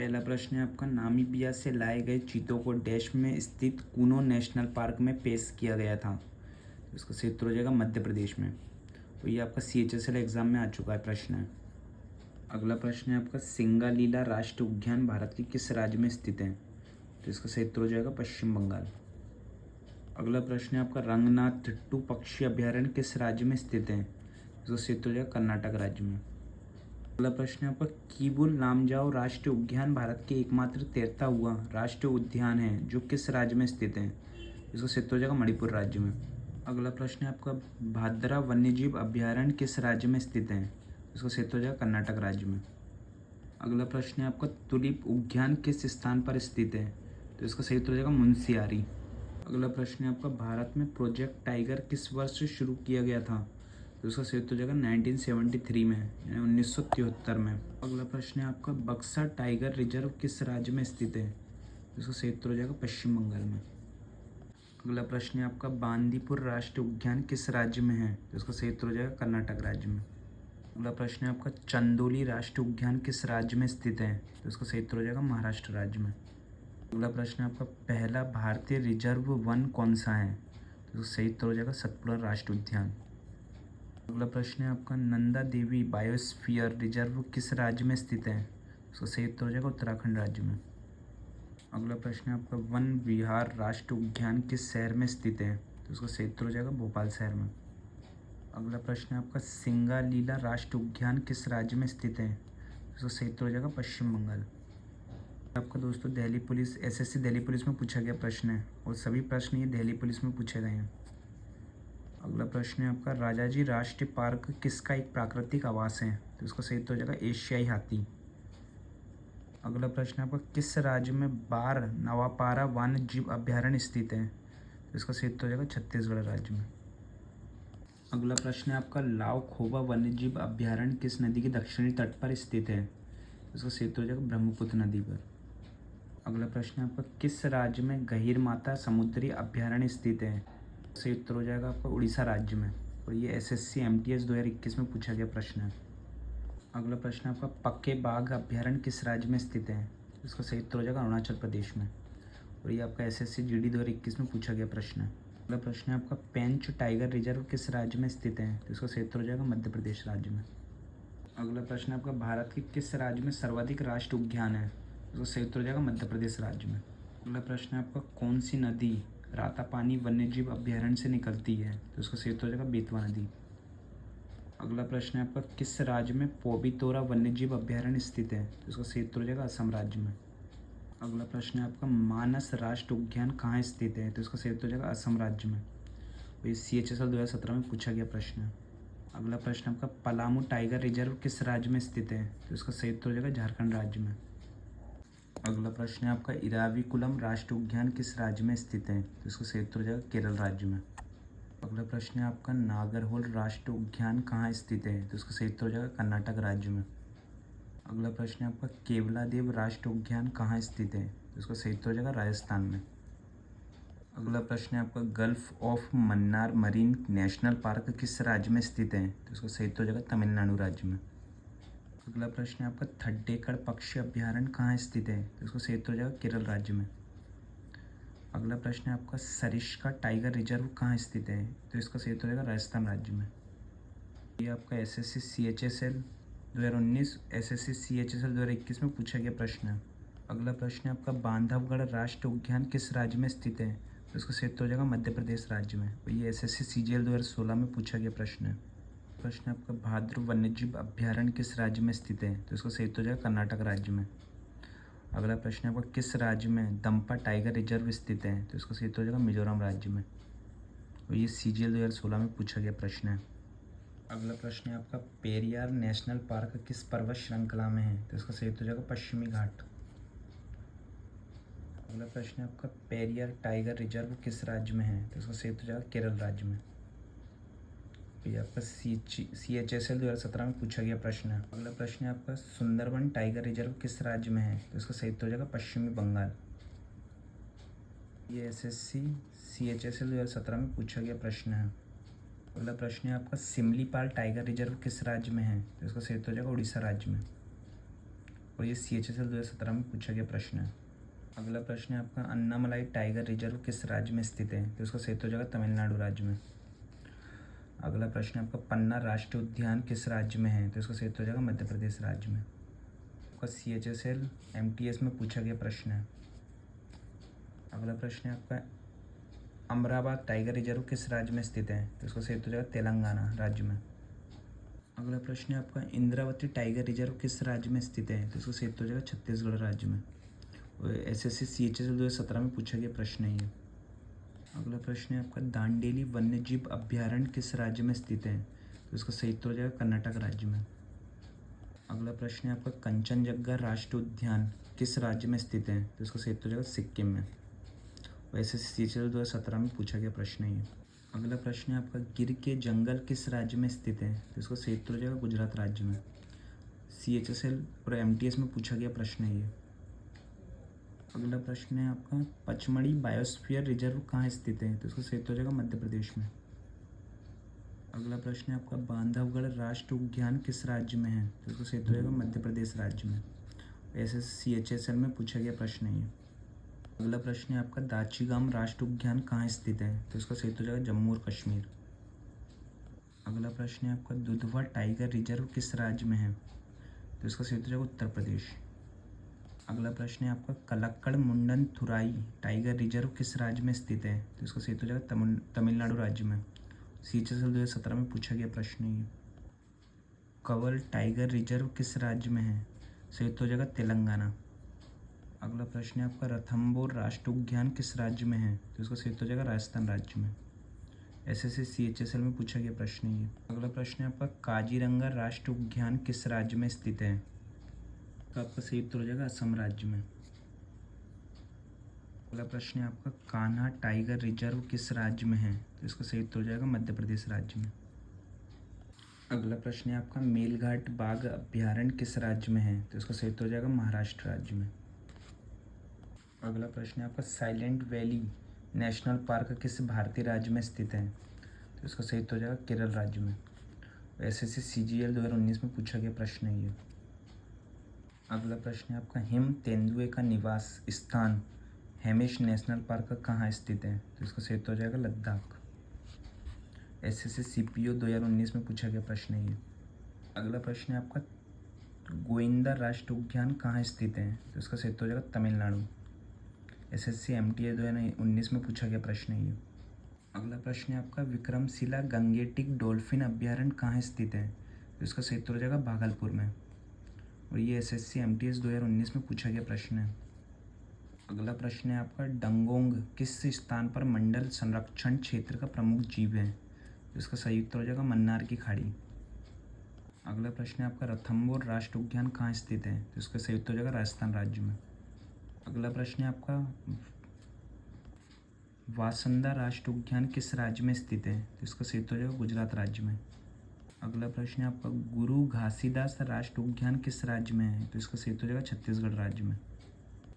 पहला प्रश्न है आपका, नामीबिया से लाए गए चीतों को डैश में स्थित कूनो नेशनल पार्क में पेश किया गया था। तो इसका क्षेत्र हो जाएगा मध्य प्रदेश में। तो ये आपका CHSL एग्जाम में आ चुका है प्रश्न है। अगला प्रश्न है आपका, सिंगालीला राष्ट्रीय उद्यान भारत के किस राज्य में स्थित है। तो इसका क्षेत्र हो जाएगा पश्चिम बंगाल। अगला प्रश्न है आपका, रंगनाथ थिट्टू पक्षी अभयारण्य किस राज्य में स्थित है। इसका क्षेत्र हो जाएगा कर्नाटक राज्य में। अगला प्रश्न है आपका, कीबुल लामजाओ राष्ट्रीय उद्यान भारत के एकमात्र तैरता हुआ राष्ट्रीय उद्यान है जो किस राज्य में स्थित है। इसका क्षेत्र हो जाएगा मणिपुर राज्य में। अगला प्रश्न है आपका, भादरा वन्यजीव अभयारण्य किस राज्य में स्थित है। इसका क्षेत्र हो जाएगा कर्नाटक राज्य में। अगला प्रश्न है आपका, तुलिप उद्यान किस स्थान पर स्थित है। तो इसका क्षेत्र हो जाएगा मुंशियारी। अगला प्रश्न है आपका, भारत में प्रोजेक्ट टाइगर किस वर्ष शुरू किया गया था। तो इसका क्षेत्र हो जाएगा 1973 में, यानी 1973 में। अगला प्रश्न है आपका, बक्सा टाइगर रिजर्व किस राज्य में स्थित है। तो इसका क्षेत्र हो जाएगा पश्चिम बंगाल में। अगला प्रश्न है आपका, बांदीपुर राष्ट्रीय उद्यान किस राज्य में है। तो इसका क्षेत्र हो जाएगा कर्नाटक राज्य में। अगला प्रश्न है आपका, चंदोली राष्ट्रीय उद्यान किस राज्य में स्थित है। तो इसका क्षेत्र हो जाएगा महाराष्ट्र राज्य में। अगला प्रश्न है आपका, पहला भारतीय रिजर्व वन कौन सा है। तो इसका क्षेत्र हो जाएगा सतपुड़ा राष्ट्रीय उद्यान। अगला प्रश्न है आपका, नंदा देवी बायोस्फीयर रिजर्व किस राज्य में स्थित है। इसका क्षेत्र हो जाएगा उत्तराखंड राज्य में। अगला प्रश्न है आपका, वन विहार राष्ट्रीय उद्यान किस शहर में स्थित है। तो उसका क्षेत्र हो जाएगा भोपाल शहर में। अगला प्रश्न है आपका, सिंगालीला राष्ट्रीय उद्यान किस राज्य में स्थित है। इसका क्षेत्र हो जाएगा पश्चिम बंगाल। आपका दोस्तों, Delhi police SSC Delhi police में पूछा गया प्रश्न है और सभी प्रश्न ये दिल्ली पुलिस में पूछे गए हैं। अगला प्रश्न है आपका, राजाजी राष्ट्रीय पार्क किसका एक प्राकृतिक आवास है। तो इसका क्षेत्र हो जाएगा एशियाई हाथी। अगला प्रश्न है आपका, किस राज्य में बार नवापारा वन्य जीव अभयारण्य स्थित है। तो इसका क्षेत्र हो जाएगा छत्तीसगढ़ राज्य में। अगला प्रश्न है आपका, लाव खोबा वन्य जीव अभयारण्य किस नदी के दक्षिणी तट पर स्थित है। तो इसका क्षेत्र हो जाएगा ब्रह्मपुत्र नदी पर। अगला प्रश्न है आपका, किस राज्य में गहीर माता समुद्री अभयारण्य स्थित है। क्षेत्र हो जाएगा आपका उड़ीसा राज्य में और ये SSC MTS 2021 में पूछा गया प्रश्न है। अगला प्रश्न है आपका, पक्के बाघ अभयारण्य किस राज्य में स्थित है। इसका क्षेत्र हो जाएगा अरुणाचल प्रदेश में और ये आपका SSC GD 2021 में पूछा गया प्रश्न है। अगला प्रश्न है आपका, पेंच टाइगर रिजर्व किस राज्य में स्थित है। तो इसका क्षेत्र हो जाएगा मध्य प्रदेश राज्य में। अगला प्रश्न है आपका, भारत के किस राज्य में सर्वाधिक राष्ट्रीय उद्यान है। इसका क्षेत्र हो जाएगा मध्य प्रदेश राज्य में। अगला प्रश्न है आपका, कौन सी नदी रातापानी वन्यजीव अभयारण्य से निकलती है। तो इसका क्षेत्र हो जाएगा बेतवा नदी। अगला प्रश्न है आपका, किस राज्य में पोबितोरा वन्यजीव अभयारण्य स्थित है। तो इसका क्षेत्र हो जाएगा असम राज्य में। अगला प्रश्न है आपका, मानस राष्ट्रीय उद्यान कहाँ स्थित है। तो इसका क्षेत्र हो जाएगा असम राज्य में और ये CHSL 2017 में पूछा गया प्रश्न है। अगला प्रश्न आपका, पलामू टाइगर रिजर्व किस राज्य में स्थित है। तो इसका क्षेत्र हो जाएगा झारखंड राज्य में। अगला प्रश्न है आपका, इराविकुलम राष्ट्रीय उद्यान किस राज्य में स्थित है। तो इसका क्षेत्र हो जाएगा केरल राज्य में। अगला प्रश्न है आपका, नागरहोल राष्ट्रीय उद्यान कहाँ स्थित है। तो इसका क्षेत्र हो जाएगा कर्नाटक राज्य में। अगला प्रश्न है आपका, केवलादेव राष्ट्रीय उद्यान कहाँ स्थित है। तो इसका क्षेत्र हो जाएगा राजस्थान में। अगला प्रश्न है आपका, gulf of Mannar marine national park किस राज्य में स्थित है। तो इसका क्षेत्र हो जाएगा तमिलनाडु राज्य में। अगला प्रश्न है आपका, थड्डेकड़ पक्षी अभयारण्य कहाँ स्थित है। तो इसका क्षेत्र हो जाएगा केरल राज्य में। अगला प्रश्न है आपका, सरिस्का टाइगर रिजर्व कहाँ स्थित है। तो इसका क्षेत्र हो जाएगा राजस्थान राज्य में। ये आपका SSC CHSL 2019 SSC CHSL 2021 में पूछा गया प्रश्न है। अगला प्रश्न है आपका, बांधवगढ़ राष्ट्रीय उद्यान किस राज्य में स्थित है। तो इसका क्षेत्र हो जाएगा मध्य प्रदेश राज्य में और ये SSC CGL 2016 में पूछा गया प्रश्न है। प्रश्न है आपका, भाद्र वन्यजीव अभयारण्य किस राज्य में स्थित है। तो इसका क्षेत्र हो जाएगा कर्नाटक राज्य में। अगला प्रश्न है आपका, किस राज्य में दंपा टाइगर रिजर्व स्थित है। तो इसका क्षेत्र हो जाएगा मिजोरम राज्य में और ये CGL 2016 में पूछा गया प्रश्न है। अगला प्रश्न है आपका, पेरियार नेशनल पार्क किस पर्वत श्रृंखला में है। तो इसका क्षेत्र हो जाएगा पश्चिमी घाट। अगला प्रश्न है आपका, पेरियार टाइगर रिजर्व किस राज्य में है। तो इसका क्षेत्र हो जाएगा केरल राज्य में। ये आपका CHSL 2017 में पूछा गया प्रश्न है। अगला प्रश्न है आपका, सुंदरबन टाइगर रिजर्व किस राज्य में है। तो इसका क्षेत्र हो जाएगा पश्चिमी बंगाल। ये SSC CHSL 2017 में पूछा गया प्रश्न है। अगला प्रश्न है आपका, सिमलीपाल टाइगर रिजर्व किस राज्य में है। तो इसका क्षेत्र हो जाएगा उड़ीसा राज्य में और ये CHSL 2017 में पूछा गया प्रश्न है। अगला प्रश्न है आपका, अन्नामलाई टाइगर रिजर्व किस राज्य में स्थित है? तो इसका सही उत्तर हो जाएगा तमिलनाडु राज्य में। अगला प्रश्न है आपका, पन्ना राष्ट्रीय उद्यान किस राज्य में है? तो इसका सही उत्तर हो जाएगा मध्य प्रदेश राज्य में। आपका CHSL MTS में पूछा गया प्रश्न है। अगला प्रश्न है आपका, अमराबाद टाइगर रिजर्व किस राज्य में स्थित है? तो इसका सही उत्तर हो जाएगा तेलंगाना राज्य में। अगला प्रश्न है आपका, इंद्रावती टाइगर रिजर्व किस राज्य में स्थित है? तो इसका सही उत्तर हो जाएगा छत्तीसगढ़ राज्य में। और SSC CHSL 2017 में पूछा गया प्रश्न है ये। अगला प्रश्न है आपका, दांडेली वन्यजीव अभ्यारण्य किस राज्य में स्थित है? तो इसका सही उत्तर हो जाएगा कर्नाटक राज्य में। अगला प्रश्न है आपका, कंचनजंगा राष्ट्रीय उद्यान किस राज्य में स्थित है? तो इसका सही उत्तर हो जाएगा सिक्किम में। और SSC CHSL 2017 में पूछा गया प्रश्न है ये। अगला प्रश्न है आपका, गिर के जंगल किस राज्य में स्थित है? तो इसका सही उत्तर हो जाएगा गुजरात राज्य में। CHSL और MTS में पूछा गया प्रश्न है ये। अगला प्रश्न है आपका, पचमढ़ी बायोस्फीयर रिजर्व कहाँ स्थित है? तो इसका सही उत्तर हो जाएगा मध्य प्रदेश में। अगला प्रश्न है आपका, बांधवगढ़ राष्ट्रीय उद्यान किस राज्य में है? तो इसका सही उत्तर हो जाएगा मध्य प्रदेश राज्य में। SSC CHSL में पूछा गया प्रश्न है ये। अगला प्रश्न है आपका, दाचीगाम राष्ट्रीय उद्यान कहाँ स्थित है? तो इसका सही उत्तर हो जाएगा जम्मू और कश्मीर। अगला प्रश्न है आपका, दुधवा टाइगर रिजर्व किस राज्य में है? तो इसका सही उत्तर हो जाएगा उत्तर प्रदेश। अगला प्रश्न है आपका, कलक्कड़ मुंडन थुराई टाइगर रिजर्व किस राज्य में स्थित है? तो इसका सही उत्तर हो जाएगा तमिलनाडु राज्य में। CHSL 2017 में पूछा गया प्रश्न है ये। कंवर टाइगर रिजर्व किस राज्य में है? सही उत्तर हो जाएगा तेलंगाना। अगला प्रश्न है आपका, रणथंभौर राष्ट्रीय उद्यान किस राज्य में है? तो इसका सही उत्तर हो जाएगा राजस्थान राज्य में। SSC CHSL में पूछा गया प्रश्न है ये। अगला प्रश्न है आपका, काजीरंगा राष्ट्रीय उद्यान किस राज्य में स्थित है? तो आपका सही उत्तर हो जाएगा असम राज्य में। अगला प्रश्न है आपका, कान्हा टाइगर रिजर्व किस राज्य में है? तो इसका सही उत्तर हो जाएगा मध्य प्रदेश राज्य में। अगला प्रश्न है आपका, मेलघाट बाघ अभ्यारण्य किस राज्य में है? तो इसका सही उत्तर हो जाएगा महाराष्ट्र राज्य में। अगला प्रश्न है आपका, साइलेंट वैली नेशनल पार्क किस भारतीय राज्य में स्थित है? तो इसका सही उत्तर हो जाएगा केरल राज्य में। SSC CGL 2019 में पूछा गया प्रश्न है ये। अगला प्रश्न है आपका, हिम तेंदुए का निवास स्थान हेमिश नेशनल पार्क कहाँ स्थित है? तो इसका सही उत्तर हो जाएगा लद्दाख। SSC CPO 2019 में पूछा गया प्रश्न है ये। अगला प्रश्न है आपका, गोविंदा राष्ट्रीय उद्यान कहाँ स्थित है? तो इसका सही उत्तर हो जाएगा तमिलनाडु। SSC MTA 2019 में पूछा गया प्रश्न है ये। अगला प्रश्न है आपका, विक्रमशिला गंगेटिक डॉल्फिन अभ्यारण्य कहाँ स्थित है? तो इसका सही उत्तर हो जाएगा भागलपुर में। और ये SSC MTS 2019 में पूछा गया प्रश्न है। अगला प्रश्न है आपका, डंगोंग किस स्थान पर मंडल संरक्षण क्षेत्र का प्रमुख जीव है? तो इसका सही उत्तर हो जाएगा मन्नार की खाड़ी। अगला प्रश्न है आपका, रणथंभौर राष्ट्रीय उद्यान कहाँ स्थित है? तो इसका सही उत्तर हो जाएगा राजस्थान राज्य में। अगला प्रश्न है आपका, वासंदा राष्ट्रीय उद्यान किस राज्य में स्थित है? तो इसका सही उत्तर हो जाएगा गुजरात राज्य में। अगला प्रश्न है आपका, गुरु घासीदास राष्ट्रीय उद्यान किस राज्य में है? तो इसका सही उत्तर हो जाएगा छत्तीसगढ़ राज्य में।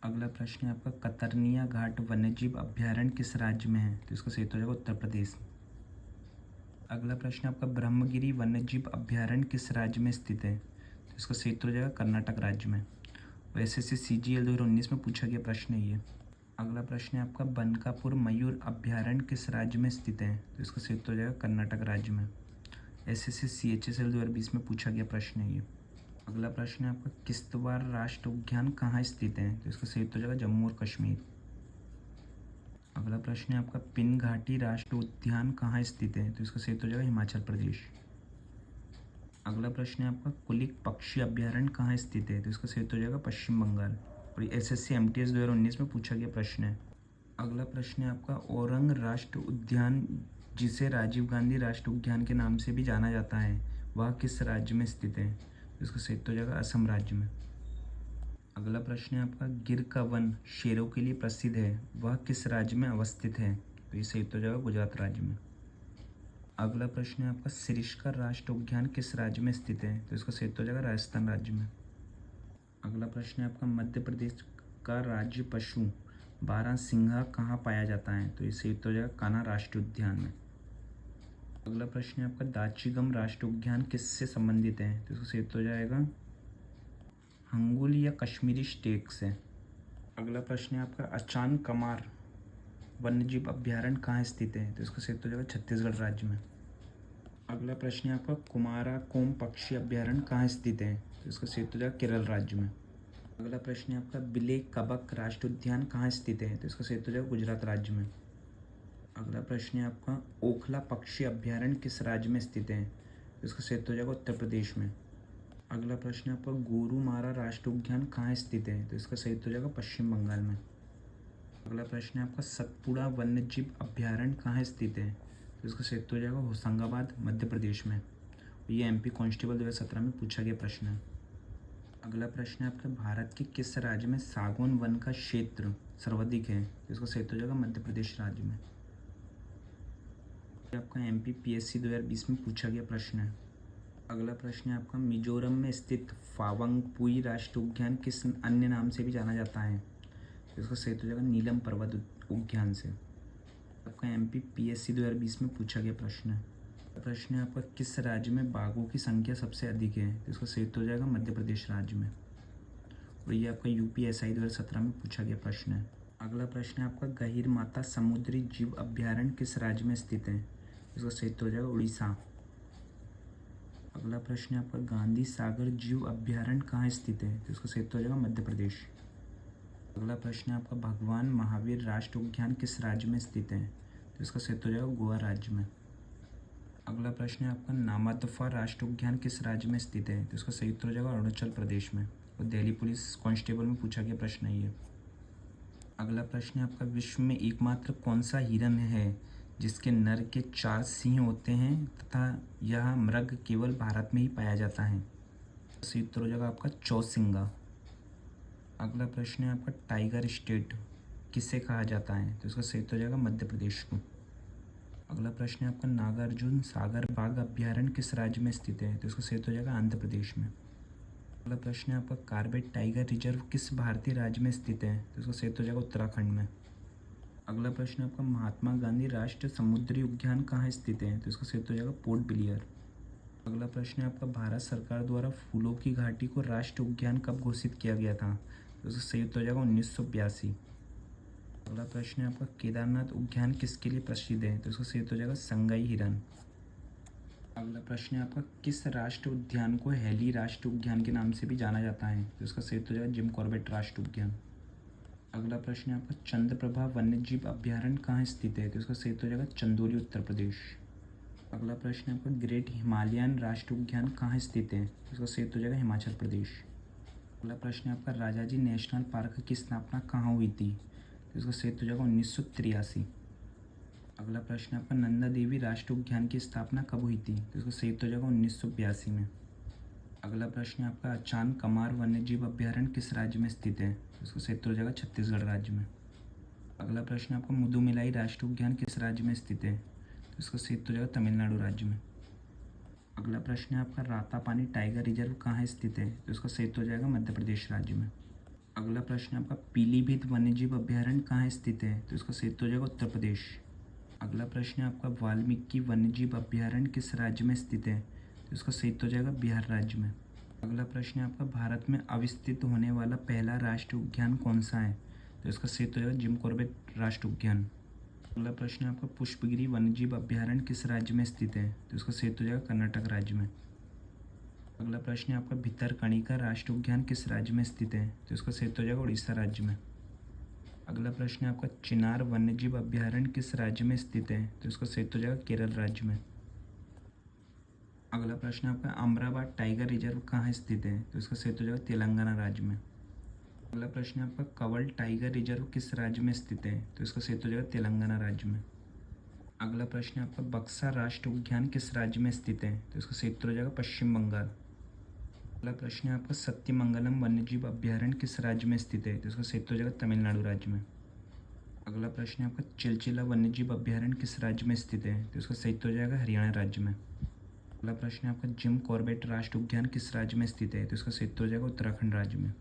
अगला प्रश्न है आपका, कतरनिया घाट वन्यजीव अभ्यारण्य किस राज्य में है? तो इसका सही उत्तर हो जाएगा उत्तर प्रदेश। अगला प्रश्न है आपका, ब्रह्मगिरी वन्यजीव अभ्यारण्य किस राज्य में स्थित है? तो इसका सही उत्तर हो जाएगा कर्नाटक राज्य में। और SSC CGL 2019 में पूछा गया प्रश्न है ये। अगला प्रश्न है आपका, बनकापुर मयूर अभ्यारण्य किस राज्य में स्थित है? तो इसका सही उत्तर हो जाएगा कर्नाटक राज्य में। SSC CHSL 2020 में पूछा गया प्रश्न है ये। अगला प्रश्न है आपका, किश्तवाड़ राष्ट्रीय उद्यान कहाँ स्थित है? तो इसका सही उत्तर हो जाएगा जम्मू और कश्मीर। अगला प्रश्न है आपका, पिन घाटी राष्ट्रीय उद्यान कहाँ स्थित है? तो इसका सही उत्तर हो जाएगा हिमाचल प्रदेश। अगला प्रश्न है आपका, कुलिक पक्षी अभ्यारण्य कहाँ स्थित है? तो इसका सही उत्तर हो जाएगा पश्चिम बंगाल। और SSC MTS 2019 में पूछा गया प्रश्न है। अगला प्रश्न है आपका, औरंग राष्ट्रीय उद्यान जिसे राजीव गांधी राष्ट्रीय उद्यान के नाम से भी जाना जाता है वह किस राज्य में स्थित है? तो इसका सही उत्तर हो जाएगा असम राज्य में। अगला प्रश्न है आपका, गिर का वन शेरों के लिए प्रसिद्ध है वह किस राज्य में अवस्थित है? तो ये सही उत्तर हो जाएगा गुजरात राज्य में। अगला प्रश्न है आपका, सरिस्का राष्ट्रीय उद्यान किस राज्य में स्थित है? तो इसका सही उत्तर हो जाएगा राजस्थान राज्य में। अगला प्रश्न है आपका, मध्य प्रदेश का राज्य पशु बारहसिंघा कहाँ पाया जाता है? तो ये सही उत्तर हो जाएगा कान्हा राष्ट्रीय उद्यान में। अगला प्रश्न है आपका, दाचीगम राष्ट्रीय उद्यान किससे संबंधित है? तो इसका सही उत्तर हो जाएगा हंगुल या कश्मीरी स्टेक्स है। अगला प्रश्न है आपका अचान कमार वन्यजीव अभ्यारण्य कहाँ स्थित है? तो इसका सही उत्तर हो जाएगा छत्तीसगढ़ राज्य में। अगला प्रश्न है आपका कुमारा कोम पक्षी अभ्यारण्य कहाँ स्थित है? तो इसका सही उत्तर हो जाएगा केरल राज्य में। अगला प्रश्न है आपका बिले कबक राष्ट्रीय उद्यान कहाँ स्थित है? तो इसका सही उत्तर हो जाएगा गुजरात राज्य में। अगला प्रश्न है आपका ओखला पक्षी अभ्यारण्य किस राज्य में स्थित है? तो इसका सही उत्तर हो जाएगा उत्तर प्रदेश में। अगला प्रश्न है आपका गोरुमारा राष्ट्रीय उद्यान कहाँ स्थित है? तो इसका सही उत्तर हो जाएगा पश्चिम बंगाल में। अगला प्रश्न है आपका सतपुड़ा वन्यजीव अभ्यारण्य कहाँ स्थित है? तो इसका सही उत्तर हो जाएगा होशंगाबाद मध्य प्रदेश में। ये एमपी कांस्टेबल 2017 में पूछा गया प्रश्न है। अगला प्रश्न है आपका भारत के किस राज्य में सागौन वन का क्षेत्र सर्वाधिक है? तो इसका सही उत्तर हो जाएगा मध्य प्रदेश राज्य में। आपका एमपी पीएससी 2020 में पूछा गया प्रश्न है। अगला प्रश्न है आपका मिजोरम में स्थित फावंगपुई राष्ट्रीय उद्यान किस अन्य नाम से भी जाना जाता है? तो इसका सही उत्तर हो जाएगा नीलम पर्वत उद्यान से। आपका एमपी पीएससी 2020 में पूछा गया प्रश्न है। प्रश्न है आपका किस राज्य में बाघों की संख्या सबसे अधिक है? तो इसका सही उत्तर हो जाएगा मध्य प्रदेश राज्य में। और ये आपका यूपीएसआई 2017 में पूछा गया प्रश्न है। अगला प्रश्न है आपका गहीर माता समुद्री जीव अभ्यारण्य किस राज्य में स्थित है? इसका सही उत्तर हो जाएगा उड़ीसा। अगला प्रश्न है आपका गांधी सागर जीव अभ्यारण्य कहाँ स्थित है? तो इसका सही उत्तर हो जाएगा मध्य प्रदेश। अगला प्रश्न है आपका भगवान महावीर राष्ट्रीय उद्यान किस राज्य में स्थित है? तो इसका सही उत्तर हो जाएगा गोवा राज्य में। अगला प्रश्न है आपका नामादफा राष्ट्रीय उद्यान किस राज्य में स्थित है? तो इसका सही उत्तर हो जाएगा अरुणाचल प्रदेश में। और दिल्ली पुलिस कांस्टेबल में पूछा गया प्रश्न है ये। अगला प्रश्न है आपका विश्व में एकमात्र कौन सा हिरन है जिसके नर के 4 सींग होते हैं तथा यह मृग केवल भारत में ही पाया जाता है? सही उत्तर हो जाएगा आपका चौसिंगा। अगला प्रश्न है आपका टाइगर स्टेट किसे कहा जाता है? तो इसका सही उत्तर हो जाएगा मध्य प्रदेश को। अगला प्रश्न है आपका नागार्जुन सागर बाघ अभ्यारण्य किस राज्य में स्थित है? तो इसका सही उत्तर हो जाएगा आंध्र प्रदेश में। अगला प्रश्न है आपका कार्बेट टाइगर रिजर्व किस भारतीय राज्य में स्थित है? तो इसका सही उत्तर हो जाएगा उत्तराखंड में। अगला प्रश्न है आपका महात्मा गांधी राष्ट्रीय समुद्री उद्यान कहाँ स्थित है? तो इसका सही उत्तर हो जाएगा पोर्ट ब्लेयर। अगला प्रश्न है आपका भारत सरकार द्वारा फूलों की घाटी को राष्ट्रीय उद्यान कब घोषित किया गया था? तो इसका सही उत्तर हो जाएगा 1982। अगला प्रश्न है आपका केदारनाथ उद्यान किसके लिए प्रसिद्ध है? तो इसका सही उत्तर हो जाएगा संगाई हिरन। अगला प्रश्न है आपका किस राष्ट्रीय उद्यान को हेली राष्ट्रीय उद्यान के नाम से भी जाना जाता है? तो इसका सही उत्तर हो जाएगा जिम कॉर्बेट राष्ट्रीय उद्यान। अगला प्रश्न है आपका चंद्रप्रभा वन्यजीव अभ्यारण्य कहाँ स्थित है? तो इसका सही उत्तर हो जाएगा चंदौली उत्तर प्रदेश। अगला प्रश्न है आपका ग्रेट हिमालयन राष्ट्रीय उद्यान कहाँ स्थित है? तो इसका सही उत्तर हो जाएगा हिमाचल प्रदेश। अगला प्रश्न है आपका राजाजी नेशनल पार्क की स्थापना कहाँ हुई थी? तो इसका सही उत्तर हो जाएगा 1983। अगला प्रश्न है आपका नंदा देवी राष्ट्रीय उद्यान की स्थापना कब हुई थी? तो इसका सही उत्तर हो जाएगा 1982 में। अगला प्रश्न है आपका अचान कमार वन्यजीव अभ्यारण्य किस राज्य में स्थित है? तो इसका सही उत्तर हो जाएगा छत्तीसगढ़ राज्य में। अगला प्रश्न है आपका मुदुमिलाई राष्ट्रीय उद्यान किस राज्य में स्थित है? तो इसका सही उत्तर हो जाएगा तमिलनाडु राज्य में। अगला प्रश्न है आपका रातापानी टाइगर रिजर्व कहाँ स्थित है? तो इसका सही उत्तर हो जाएगा मध्य प्रदेश राज्य में। अगला प्रश्न है आपका पीलीभीत वन्यजीव अभ्यारण्य कहाँ स्थित है? तो इसका सही उत्तर हो जाएगा उत्तर प्रदेश। अगला प्रश्न है आपका वाल्मीकि वन्यजीव अभ्यारण्य किस राज्य में स्थित है? तो इसका सही उत्तर हो जाएगा बिहार राज्य में। अगला प्रश्न है आपका भारत में अविकसित होने वाला पहला राष्ट्रीय उद्यान कौन सा है? तो इसका सही उत्तर हो जाएगा जिम कॉर्बेट राष्ट्रीय उद्यान। अगला प्रश्न है आपका पुष्पगिरी वन्यजीव अभ्यारण्य किस राज्य में स्थित है? तो इसका सही उत्तर हो जाएगा कर्नाटक राज्य में। अगला प्रश्न है आपका भितरकणिका राष्ट्रीय उद्यान किस राज्य में स्थित है? तो इसका सही उत्तर हो जाएगा उड़ीसा राज्य में। अगला प्रश्न है आपका चिनार वन्यजीव अभ्यारण्य किस राज्य में स्थित है? तो इसका सही उत्तर हो जाएगा केरल राज्य में। अगला प्रश्न है आपका अमराबाद टाइगर रिजर्व कहाँ स्थित है? तो इसका सही उत्तर हो जाएगा तेलंगाना राज्य में। अगला प्रश्न है आपका कवल टाइगर रिजर्व किस राज्य में स्थित है? तो इसका सही उत्तर हो जाएगा तेलंगाना राज्य में। अगला प्रश्न है आपका बक्सा राष्ट्रीय उद्यान किस राज्य में स्थित है? तो इसका सही उत्तर हो जाएगा पश्चिम बंगाल। अगला प्रश्न है आपका सत्यमंगलम वन्यजीव अभ्यारण्य किस राज्य में स्थित है? तो इसका सही उत्तर हो जाएगा तमिलनाडु राज्य में। अगला प्रश्न है आपका चिलचिला वन्यजीव अभ्यारण्य किस राज्य में स्थित है? तो इसका सही उत्तर हो जाएगा हरियाणा राज्य में। अगला प्रश्न है आपका जिम कॉर्बेट राष्ट्रीय उद्यान किस राज्य में स्थित है? तो इसका सही उत्तर हो जाएगा उत्तराखंड राज्य में।